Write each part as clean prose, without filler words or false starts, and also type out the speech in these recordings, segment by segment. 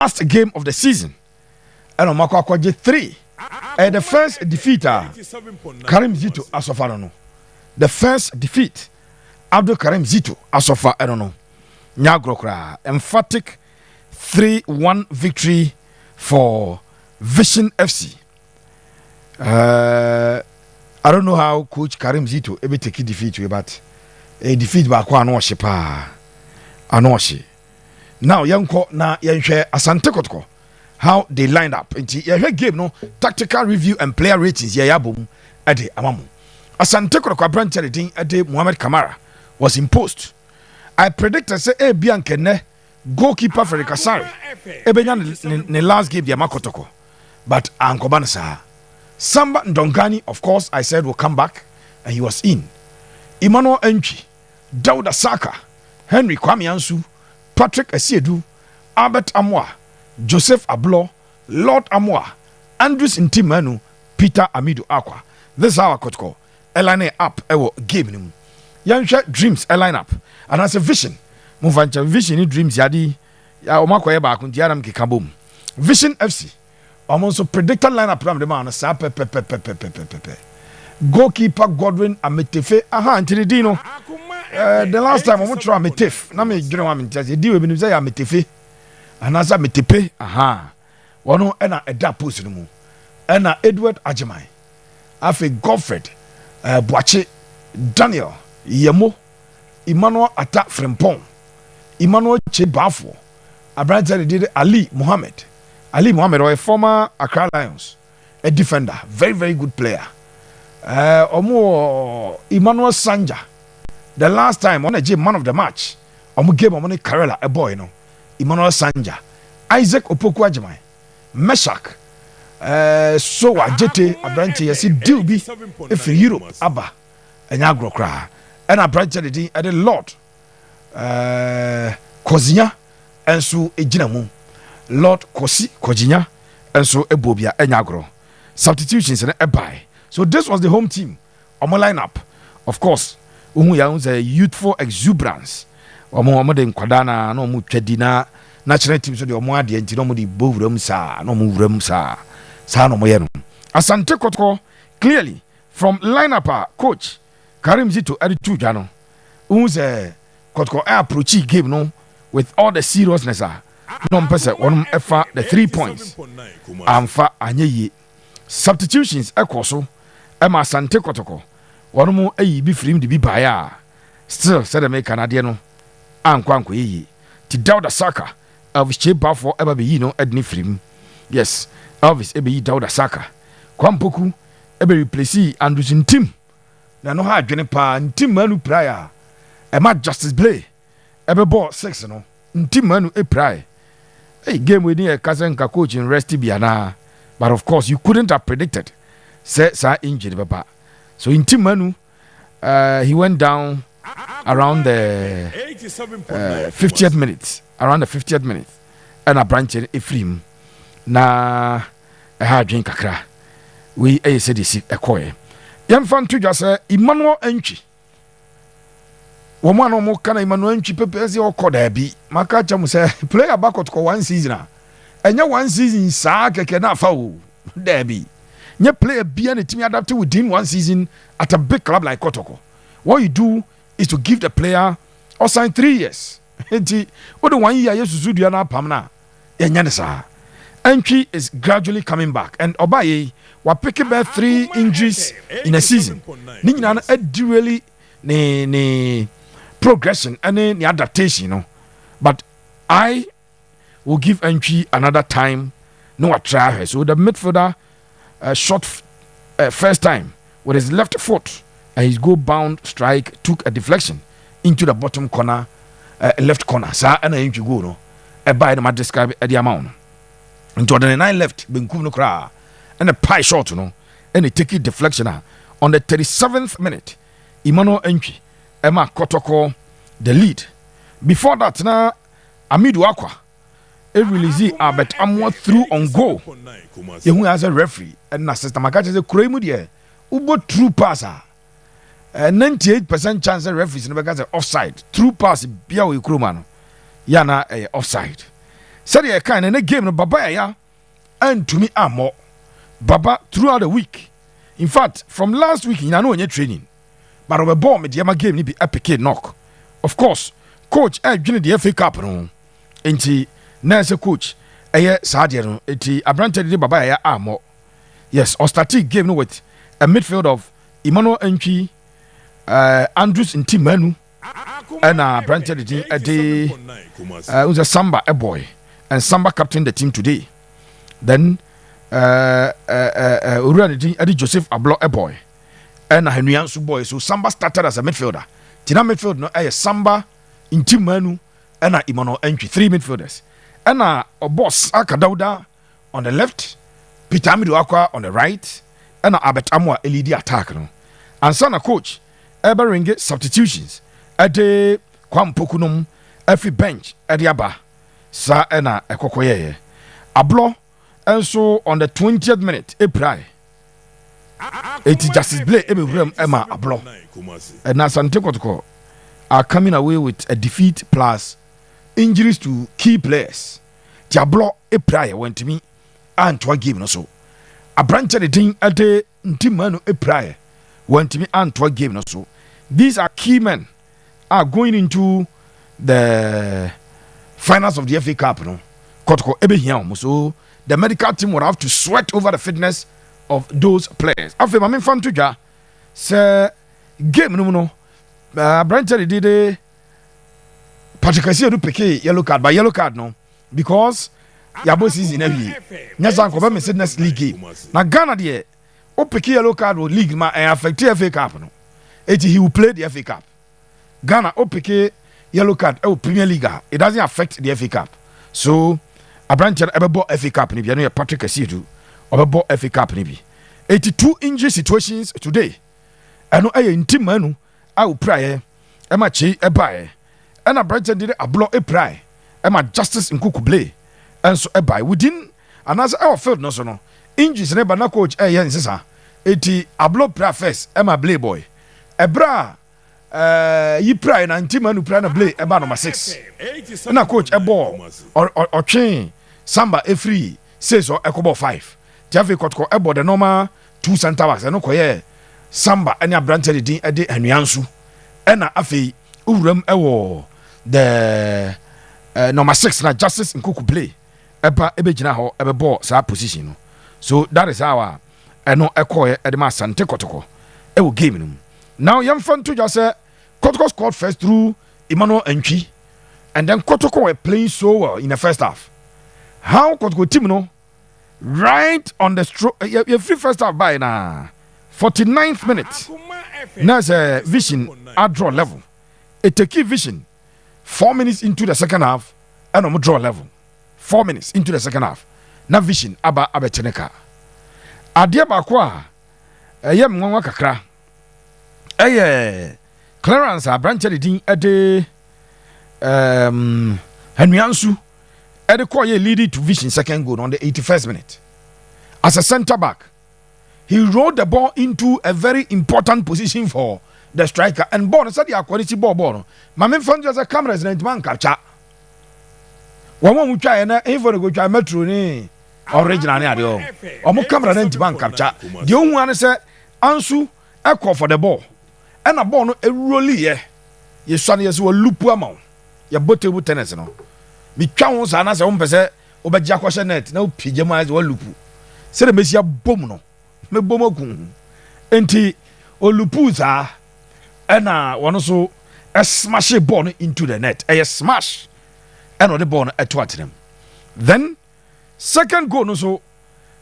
last game of the season. And Omakwa 3. The first defeat, Karim Zito Asofa no. The first defeat, Abdul Karim Zito Asofa I don't know. Nyagrokra emphatic 3-1 victory for Vision FC. I don't know how Coach Karim Zito ever take a defeat, but a defeat by Kwanoshi pa Anoshi. Now Yanko na Yanshare Asante Kotoko. How they lined up. Into game no tactical review and player ratings. Yabum Ade Amamu. Asante Kotoko branch editing Ade Muhammad Kamara was imposed. I predicted say Biankene goalkeeper for the Kasari. Ebenyan ne last game Yama Kotoko. But Ankobanasa. Samba Ndongani, of course, I said will come back, and he was in. Emmanuel Antwi, Dauda Saka, Henry Kwame Ansu, Patrick Esiedu, Albert Amoa, Joseph Ablo, Lord Amoa, Andrews Intimanu, Peter Amidu Aqua. This is our Kotoko. Eline up, ewo game nimu. Yansha dreams align up, and as a vision, move on vision dreams yadi. Ya omako eba akundi adam kikabum. Vision FC. Also predicted lineup from the man. Goalkeeper Godwin Ametefe. Aha, until Dino. The last time I went to Ametef. Na me gina wa mintazi. Di we binu say Ametefe. Anasa Ametepe. Aha. Wano ena eda post no mu. Ena Edward Ajimai. Afe Godfred. Boache Daniel Yemo. Emmanuel Ata Frempong. Emmanuel Chebafo. Abrante did Ali Mohammed. Ali Mohammed, or a former Accra Lions, a defender, very, very good player. Emmanuel Sanja, the last time on a J man of the match, gave Omoni Karela, a boy, no. Emmanuel Sanja, Isaac Opoku Ajimai, Meshach, so Jete, a branch, yes, it do be if Europe, Abba, and Agro Kra, and a branch at the Lord, Kozia, and so a Jinamu. Lord Kosi Kojinya and so Ebobia Enyagro. Substitutions and a buy. So this was the home team on my lineup. Of course, Umuya a youthful exuberance. Omo de Kwadana, no mu Chedina, national teams of the Omadi and Tinomodi Bovrum sa, no move sa, no moyeno. Asante Kotoko, clearly from lineup coach Karim Zito Editu Jano. Unze Kotoko approach game no with all the seriousness. No person one efa the 3 points. Amfa anyeye. Substitutions ekoso. Ema Asante Kotoko. One mo eyi bi free him di bi baya. Still said the Canadian no. Ankwanko yi. Ti Dauda Saka. Elvis Chebafo eba be yi no edni free him. Yes. Elvis ebe yi Dauda Saka. Kwampoku ebe replace Andrews Ntim. Na no ha adwene pa Ntim manu prior. Ema Justice Blay. Ebe ball 6 no. Ntim manu e prior. Hey, game with a cousin coach in Resty Biana. But of course, you couldn't have predicted. Say, injured, Papa. So in Timanu, he went down around the 50th minute. Around the 50th minute. And a branch in Ephraim. Na a hard drink kakra. We said this a coy. Young fan to just say Emmanuel Antwi. Woman no kana Emmanuel Antwi pepe ese okoda bi maka chamu say player back to 1 season enya 1 season saa keke na fa o there be nye player bi na team adapt within 1 season at a big club like Kotoko. What you do is to give the player or sign 3 years. Enti o the 1 year yesusu dua na pam na enya ne saa. Antwi is gradually coming back and Obaye wa pick about 3 injuries in a season. Ni nyina na really ne progression and the adaptation, you know. But I will give Antwi another time. No, I try her. So the midfielder shot first time with his left foot and his goal bound strike took a deflection into the bottom corner, left corner. So and Antwi go no. By the describe the amount. Into the 9 left, Benkum no cry and a pie shot, you know, and a take it deflection on the 37th minute. Emmanuel Antwi. Emma Kotoko, the lead. Before that, na Amidu Aqua, a release Albert Amoa through on goal. You as a referee and assistant Makacha the Kuremudia, Ubo true passer. 98% chance the referees in the offside. True pass, Biawi Krumano. Yana offside. said ye kind and a game no baba ya and to me more baba throughout the week. In fact, from last week in know training, but over bomb the game ni be epic knock. Of course, coach dwene the FA Cup no. Enti nurse coach Sadia no enti abrante de baba ya more. Yes, or static game no with a midfield of Emmanuel Antwi, Andrews in team manu and abrante de who's a Samba a boy and Samba captain the team today. Then Adi Joseph Ablo a boy and a Henryansu boy. So Samba started as a midfielder. Tina midfield no a Samba in team manu and a Emmanuel Antwi, 3 midfielders. And a boss Akadauda on the left, Peter Amidu Akwa on the right, and a Abet Amwa LED attack no. And son a coach ever ringe substitutions at the Kwampokunum every bench at the Aba Sa ena Ekokoye Ablo. And so on the 20th minute, April, it is Justice Blake Emma Ablo. And Asante Kotoko are coming away with a defeat plus injuries to key players. Diablo April went to me and to a game or so. A branch of the team at the Timano April went to me and to a game or so. These are key men are going into the finals of the FA Cup. No, Kotoko Ebehiam so. The medical team will have to sweat over the fitness of those players. After my fan to ja, say game no Brentford did Patrick Essien do pick yellow card by yellow card no because Yabo season every Nyasan ko be Sydney League game. Na Ghana there o pick yellow card with league ma affect FA Cup no. He will play the FA Cup. Ghana o pick yellow card Premier League. It doesn't affect the FA Cup. So Abranche ebebo FA Cup ni bi no Patrick Essien obebo FA Cup ni bi 82 injury situations today eno ntim manu a upraye ema chi ebae ena Abranche did ablo eprai ema Justice Nkukuble enso ebae within another our field no so no injuries ne ba na coach nsesa eti ablo pra first ema play boy ebra yi pray na ntim manu pray na play eba number 6 na coach ebo or train Samba free says or Ecobo 5. Jaffe Kotoko ebo the normal 2 center backs no koye Samba any branch the din ede Henryansu ena afei uwuram ewo the number 6 na Justice Nkukuble eba ebegina ho ebebo sa position no. So that is how eno ekoye edema Asante Kotoko ewo game no. Now yam fan to just say Kotoko scored first through Emmanuel Antwi and then Kotoko were playing so well in the first half. How Kotoko team no right on the stroke you free first half by na 49th minute now a vision at draw level it take vision 4 minutes into the second half and no draw level 4 minutes into the second half na vision aba abecheneka adia ba kwa yem nwanwa kakra clearance a branch the din ade Henryansu Eddie Koye leading to Vision second goal on the 81st minute. As a centre back, he rolled the ball into a very important position for the striker. And ball, said the quality ball. My main friend just a camera is an man capture. One more try and even go try metro ni original adio. Or more camera and man capture. The only one said Ansu echo for the ball. And a ball no a rolly ye son yes will loop amount. Your boat tennis no. Mi twa ho sa na se wo mpese obegya kwahye net na opijema ze walupu se de mesia bom no me bom akun enti olupu za ena wono so smash ball no into the net smash and the ball no eto atem. Then second goal no so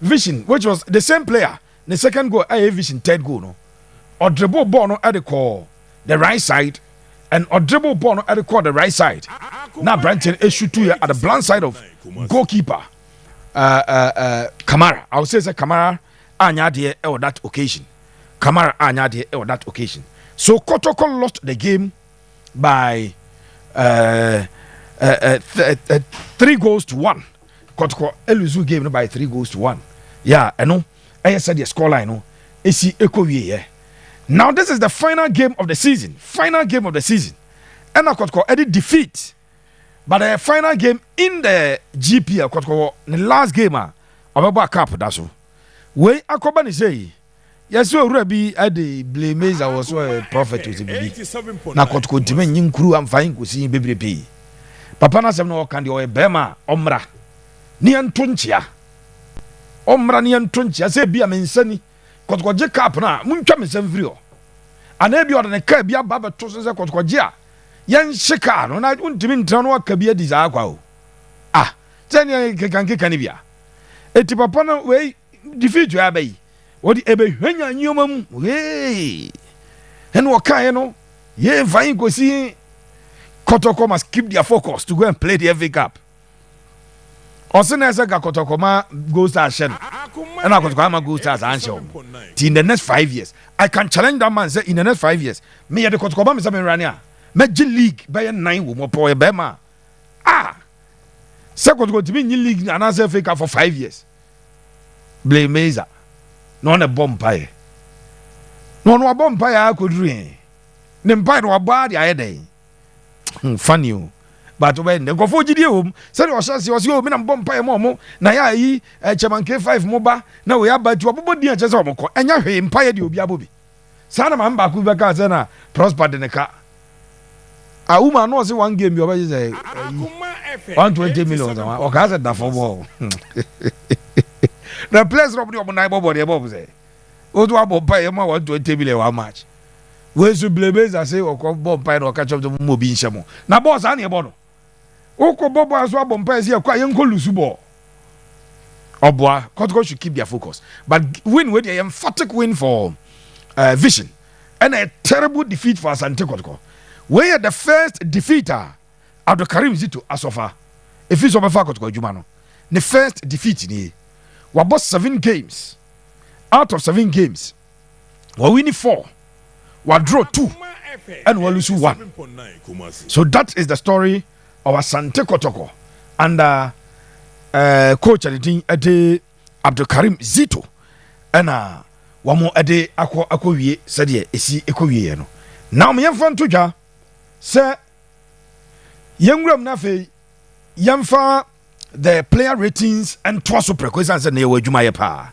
Vision which was the same player the second goal Vision third goal no or dribble ball no at the call the right side and or dribble ball no at the call the right side. Now Branton shoot to at the blind side of goalkeeper Kamara. I would say Kamara anyade on that occasion. Kamara anyade on that occasion. So Kotoko lost the game by 3-1. Kotoko eluzu game by 3-1. Yeah, I know. I said the scoreline no. Esi ekowie. Now this is the final game of the season. Final game of the season. And Kotoko edit defeat But the final game in the GP, Kotoko, the last game, about cup, that's all. Way Akobani say, yes, you already at the blame I was a prophet to be. Na Kotoko Dimen crew and fine could see baby pay. Papa Nasam no can do a bema, omra. Nian Tunchia. Omra Nian Tunchia, say be a mensani. Kotoko Jack na, Munkam is embryo. And maybe on a cabia baba tosses a Kotoko Jia. Yan shika no na untimi ntano akabia desire kwa o tanya kekanke kanibia eti papa na we defeat you abai wodi ebe hwanya nyoma mu hey eno okai no ye fine go see Kotoko must keep their focus to go and play the FA Cup osena esa ga Kotoko ma go star shen and Kotoko ma go stars ansho in the next 5 years I can challenge that man say in the next 5 years me ya the Kotoko ma me say me rania Major League by 9 wo mo po e bema second go to be in league and answer FA Cup for 5 years blame Meza no na bomb pie no bomb pie akodru ne mpa no aba dia yedai funny o but when the go for gidi o say o chance o say o me na bomb pie mo na ya yi chairman K5 mo ba na we aba ti obobo di a chese o mo ko enya hwe mpa de obi abobi sa na ma mba ku be ka say na prosper de ne ka a woman no say one game you obey say 120 million o ka say da for ball the place rob the omo bobo de bobo say o do abo pa e ma 120 million one match we su blebeza say o ko bomb pa no catch up to mo bi nshemo na boss an e bono o ko bobo aso bomb pa say kwa ye nko lusu ball oboa Kotoko should keep their focus but win with a emphatic win for Vision and a terrible defeat for Asante Kotoko. We are the first defeater of the Karim Zito Asofa. If it's over Kotoko Jumano, the first defeat ni. We bought 7 games. Out of 7 games, we win 4. We draw 2 and we lose 1. So that is the story of Asante Kotoko and coach Ade Abdul Karim Zito and one more ade ako wie said ye esi ekowie no. Now me yamfa ntoja say yangram na fe yamfa the player ratings and twaso prequest and na ye wadwuma ye pa.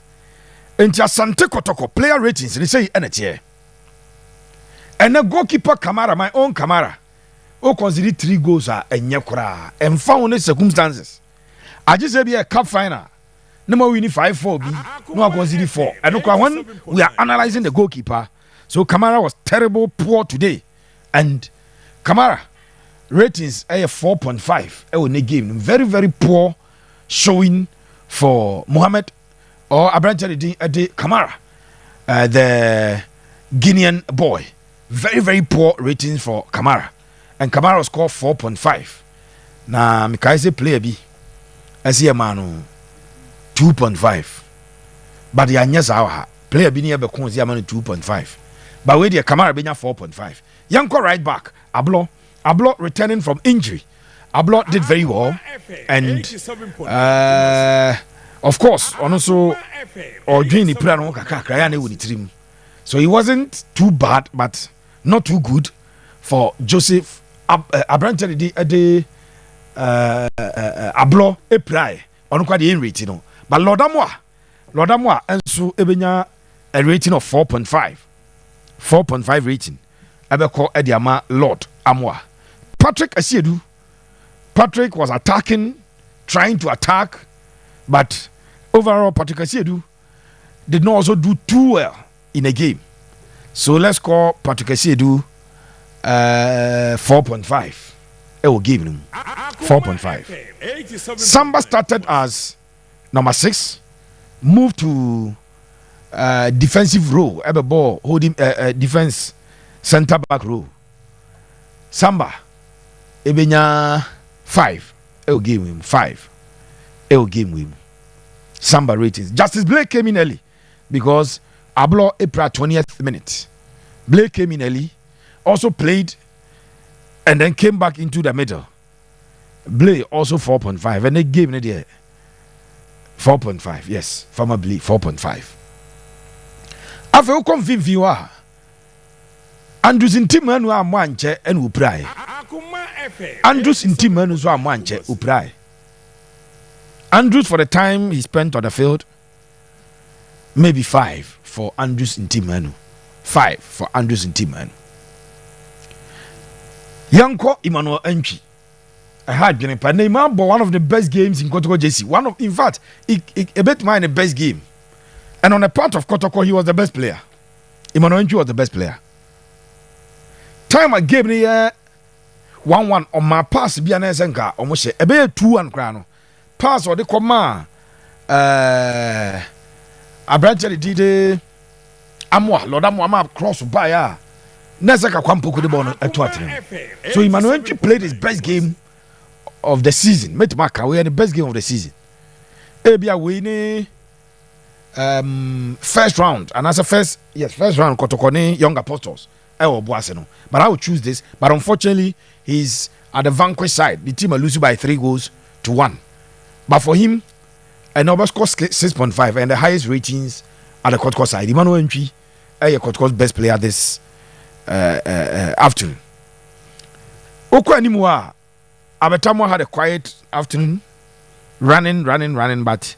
Enti Asante Kotoko player ratings ni say enetie. And the goalkeeper Kamara, my own Kamara, o consider 3 goals enye kora. Emfa one circumstances. I just say be a cup final. No more winning 5-4 B. No, I consider 4. And look, when we are analyzing the goalkeeper, so Kamara was terrible, poor today, and Kamara ratings a 4.5. In the game, very very poor showing for Mohamed or Asante Kamara, the Guinean boy. Very very poor ratings for Kamara, and Kamara scored 4.5. Na Mikaise player B, as a man. 2.5 but the anyas our player be near Bekon Ziaman 2.5 but with the Kamara Benya 4.5 Yanko right back Ablo returning from injury. Ablo did very well and of course also or doing the plan on so he wasn't too bad but not too good for Joseph Asante Ablo Eprai on kwa the in rating no. But Lordamwa enso ebenya a rating of 4.5 rating ebeko ediama Lord Amwa. Patrick was attacking, trying to attack, but overall Patrick Asiedu did not also do too well in a game. So let's call Patrick Asiedu 4.5. I will give him 4.5. Samba started as number 6, moved to defensive role, ever ball holding defense center back role. Samba Ebenya 5. I will give him 5. I will give him Samba ratings. Justice Blake came in early because Ablo April 20th minute. Blake came in early, also played, and then came back into the middle. Blake also 4.5, and they gave me there 4.5. Yes, Farmer Blake 4.5. After you come Viviwa, Andrews in Timanu are Manche and Uprai. Andrews in team menu so amanche uprai. Andrews for the time he spent on the field, maybe 5 for Andrews in team menu. 5 for Andrews in team menu. Yanko Emmanuel Antwi. I had been one of the best games in Kotoko JC. In fact, a bit mine the best game. And on the part of Kotoko, he was the best player. Emmanuel Antwi was the best player. Time I gave me 1-1 on my pass. Be an Esenka almost a 2-1 crown. Pass or the command. I branch did Amwa, Lord Amwa cross by Nezaka Kwampuku the ball at Tottenham. So Emmanuel Antwi played his best game of the season. Met Maka, we had the best game of the season. Ebia winning first round, and as a first round, Kotoko Young Apostles. But I would choose this. But unfortunately, he's at the vanquished side. The team are losing by 3-1. But for him, Nobel scored 6.5 and the highest ratings at the Kotoko side. Emmanuel Antwi, Kotoko's best player this afternoon. Oko anymore. Abetamo had a quiet afternoon, running, but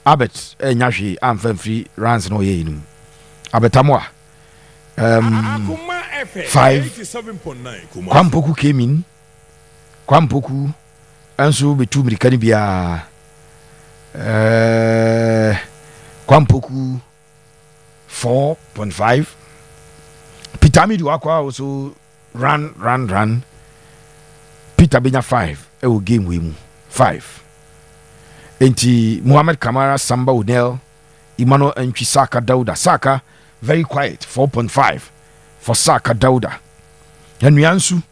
Abet Nyashi and free runs no ye. Abetamo 5. Kwampoku came in. Kwampoku and so be 2 Canibia. Kwampoku 4.5. Pitami Duakwa also run. Peter Benya 5. Will game win 5. Enti Muhammad Kamara, Samba Udell, Emmanuel Antwi, Saka Dauda. Saka very quiet 4.5 for Saka Dauda. Henry Ansu,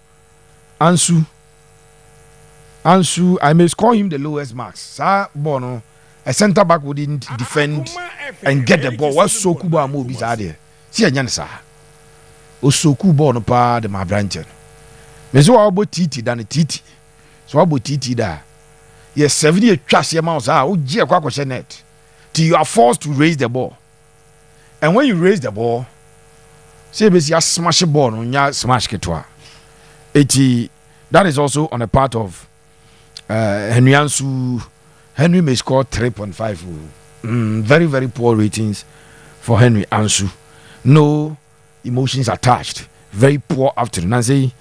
I may score him the lowest marks. Sa Bono, a centre back wouldn't defend and get the ball. What's so Kuba movies are there? See a Yansa. Osoku Bono pa de my branchen. Meso abo titi than a titi. So abo titi da. Yes, 70 trash your mouse. Ujia kwa net. Till you are forced to raise the ball. And when you raise the ball, say basically you smash the ball on your smash ketwa. That is also on the part of Henry Ansu. Henry may score 3.5. Very, very poor ratings for Henry Ansu. No emotions attached. Very poor afternoon. I say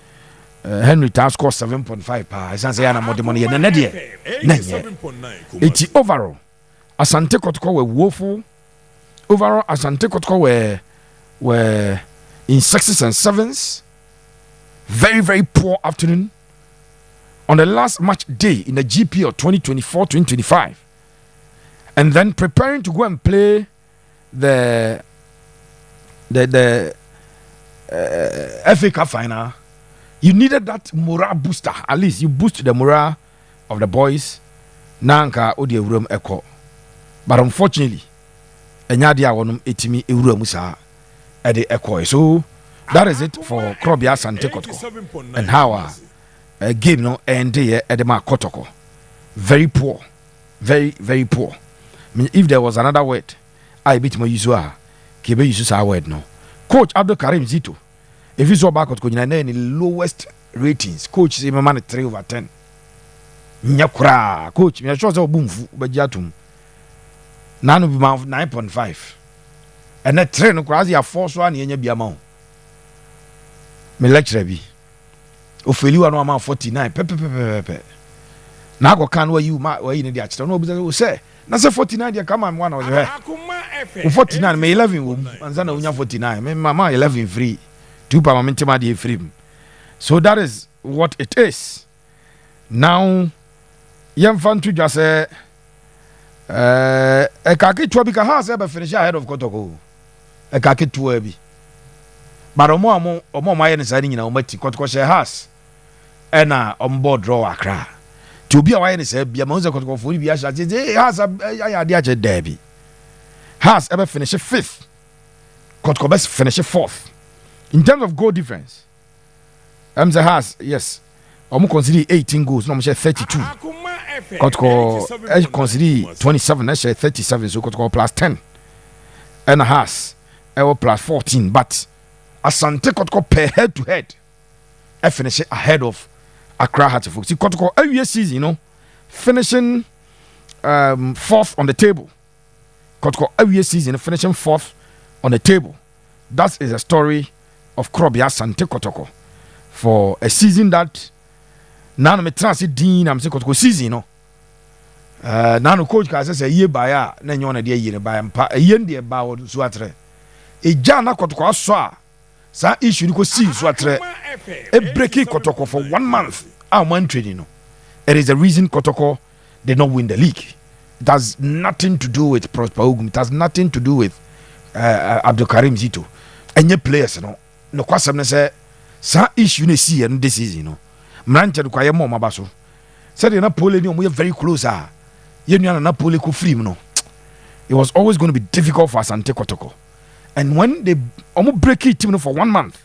Henry Tav scored 7.5. I say I'm more money than that. Overall, Asante Kotoko were woeful. Overall, Asante Kotoko were in 6s and 7s. Very, very poor afternoon. On the last match day in the GP of 2024-2025. And then preparing to go and play the FA Cup final. You needed that morale booster. At least you boost the morale of the boys. Nanka odi ewuram eko. But unfortunately, enyadi awonum etimi ewuram sa ede eko. So that is it for Krobia Asante Kotoko and how a game no ended at the Kotoko. Very poor, very, very poor. I mean, if there was another word, I beat my usual. Kibe uses our word no. Coach Abdul Karim Zito. If you saw back at the lowest ratings, coach is a man 3/10. Nyakura, coach, me sure say boom but jatum. Nanu be 9.5. And that train no crazy a force one yenye bi amount. Me lecture bi. Ofeli wa no amount 49. Pepe. Na go kan where you need the achito. No be say na say 49 dey come am one of the 49 me 11 wo anzana unya 49 me mama 11 free. 2 pa mama dey free. So that is what it is. Now yemfa to just say ekake to bi ka ha say be finish ahead of Kotoko. Ekake to bi. But omo maye ne sare nyina omati Kotoko share has ena on board draw akra. To be away ne say bia ma unse Kotoko for bi a sha has ya de a derby. Has ever finish 5th. Kotoko best finish 4th. In terms of goal difference, Emza has, yes, I'm consider 18 goals, no, I'm 32. Kotoko consider 27, I share 37, so Kotoko plus 10. And has plus 14. But Asante Kotoko per head to head, I finish ahead of Accra Hearts. See, Kotoko every season, you know, finishing fourth on the table. Kotoko every season finishing fourth on the table. That is a story of Krobia Asante Kotoko for a season that now me transit Dean I'm saying Kotoko season, you know. Now no coach can say a year by a then you want a year by a year dear bow suatre. A jana Kotoko aswa sa issue you could see suatre a breaking Kotoko for 1 month. I'm one trading, you know. It is the reason Kotoko did not win the league. It has nothing to do with Prosper Ogum. It has nothing to do with Abdul Karim Zito. And your players, you know, no question say, sa issue you see and this is, you know. Mrancha do kwaya mo mabaso. Said you na pole ni we are very close. You na pole ko free, you know. It was always going to be difficult for Asante Kotoko. And when they almost break it, you know, for 1 month,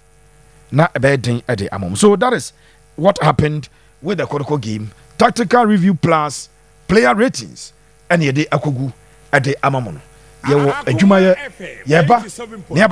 na a bad thing at the amom. So that is what happened with the Kotoko game. Tactical review plus player ratings. And ye de akogu at the amamono. Ye wo adwuma ye ba